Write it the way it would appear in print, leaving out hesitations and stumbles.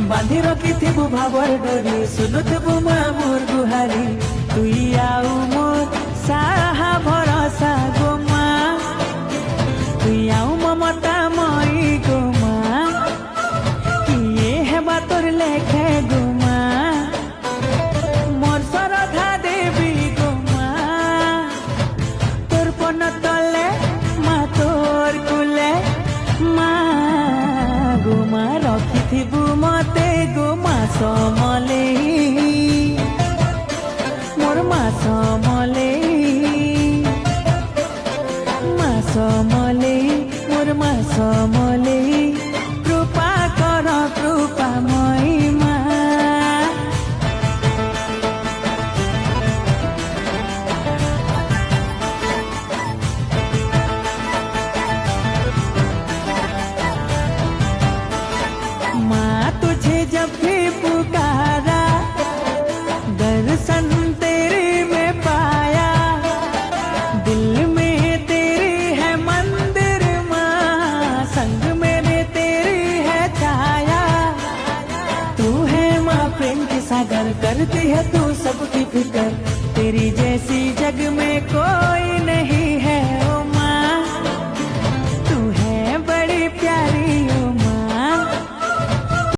बांधी रखिथिबु भावर डोरी सुनुथिबु माँ मोर गुहारी तुई आउ मोर साहा भरोसा गो माँ तुई आउ ममता मई गो माँ किए हेबा तोर लेखे गो माँ मोर श्रद्धा देवी गो माँ तोर पन तले माँ तोर कुले माँ गो माँ रखिथिबु मते गो माँ समले मोर माँ समले मोर माँ समले कृपा कर कृपा मई माँ माँ तुझे जब भी पुकारा दर्शन तेरे में पाया दिल में तेरी है मंदिर माँ संग मेरे तेरी है छाया तू है माँ प्रेम के सागर करती है तू सबकी